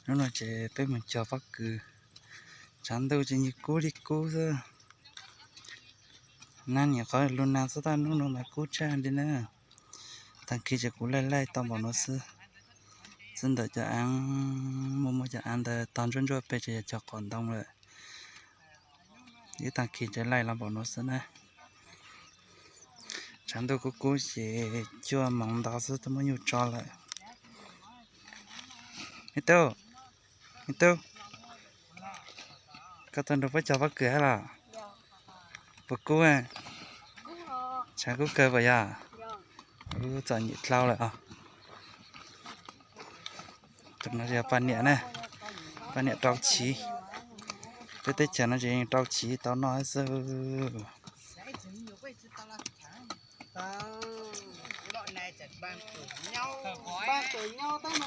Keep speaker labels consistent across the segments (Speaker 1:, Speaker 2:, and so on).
Speaker 1: nó nói chế bé mình cho phát cứ chán đâu chỉ như cố đi cố thôi nan nhà khỏi luôn nào sao ta nó mà cố cha đi nữa thằng kia chỉ cố lại tao bảo nó xưa xin đợi cho ăn mua cho ăn để toàn chuyên cho bé chỉ cho còn đông rồi cái thằng kia chỉ lại làm bảo nó xưa này chán đâu cố chỉ cho mỏng đào xưa tao mới nhiều cho lại Itu kata đâu phải cho bắt cửa là bực cú à chả cú cơ vậy à chọn nhịt lau lại à tụi nó giờ pan nhẹ nè pan nhẹ trâu chí cái tết chả nó chỉ trâu chí tao nói sơ
Speaker 2: ba tuổi nhau tới mà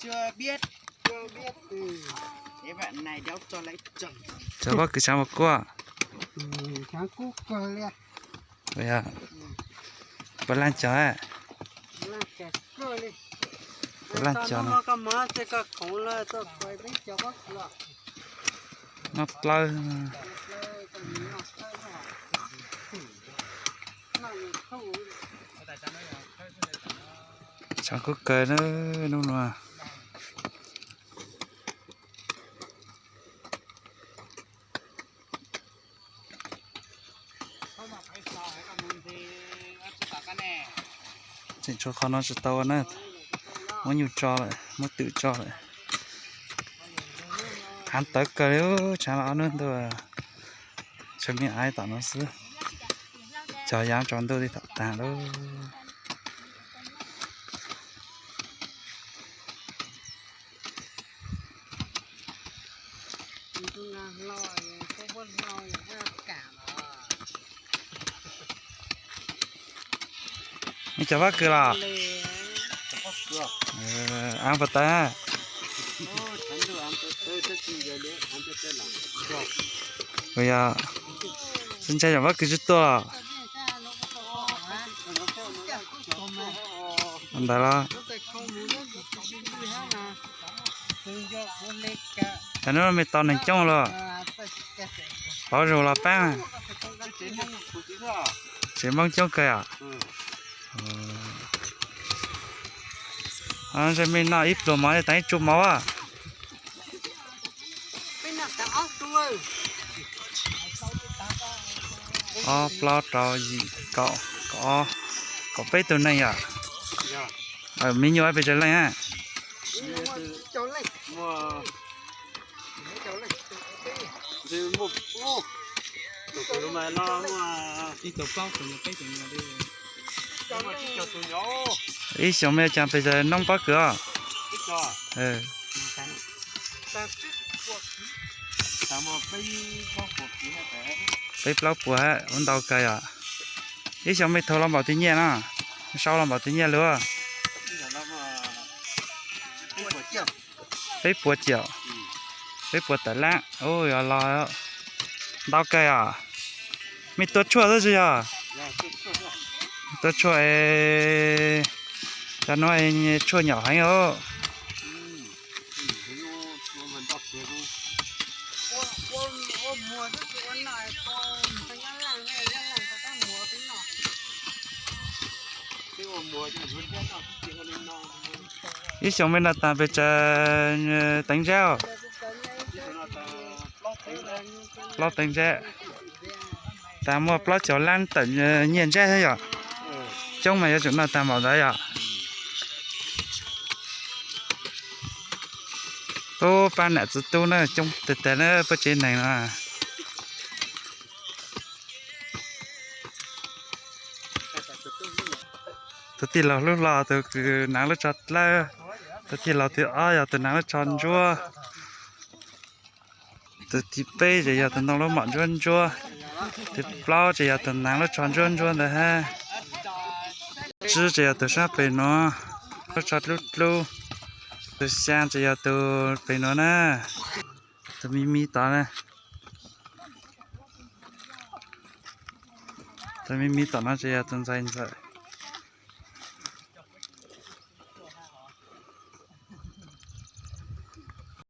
Speaker 2: chưa biết thế bạn này đéo cho lấy chồng
Speaker 1: cho bác cứ sao một qua
Speaker 2: sáng cú cờ liệt
Speaker 1: vậy à bữa lan chó à bữa lan chó
Speaker 2: nó có má thì có khổ là tôi quay đến cho bác lọ
Speaker 1: nó lâu chẳng có cười nữa luôn mà chỉ cho con nó sẽ to nữa muốn nhiều cho lại muốn tự cho lại hắn tới cười yếu chả lão nữa thôi chẳng biết ai tao nó xưa cho dám chọn tôi đi tập tàng đó你叫我哥啦？ăn vật ta. Bây giờ xin chào các bác cứ chút to. Anh ta là. Anh nói mày tao này trong rồi. Bao rồi là bán. Chỉ mong trong cây à? Anh sẽ mình nào ít đồ máu để tay chụp máu à? Plot rồi gì có bé từ này à? Mình nhớ bây giờ lên à? Ý xong mẹ chẳng bây giờ nông bác cửa. Bây bao bùa ổn đầu cây à? Ý xong mẹ thâu làm bảo tự nhiên à? Sau làm bảo tự nhiên luôn. Bây bùa chiều. Bây bùa tờ lạng. Ôi à lo đau cây à? Mẹ tuột chua rồi gì à? Tuột chua cho nó chua nhỏ hay không? Ít xong bên là ta về chờ đánh rau, lót đánh rau, ta mua lót cháo lan tận nhiên rau thôi à? Trong mày chúng ta ta bảo đấy à? Tô ban nãy tôi nó trong từ từ nó bên trên này mà. Tôi tin là lúc là tôi cứ nắng lúc chặt lá, tôi tin là tôi ai tôi nắng lúc chọn chua, tôi tin bây giờ tôi nắng lúc mặn chua chua, tôi bao giờ tôi nắng lúc chọn chua chua đấy ha, chứ giờ tôi sắp về nó, lúc chặt lúc lâu, tôi sang giờ tôi về nó nè, tôi mi tao nè, tôi mi tao nó giờ tôi dành rồi.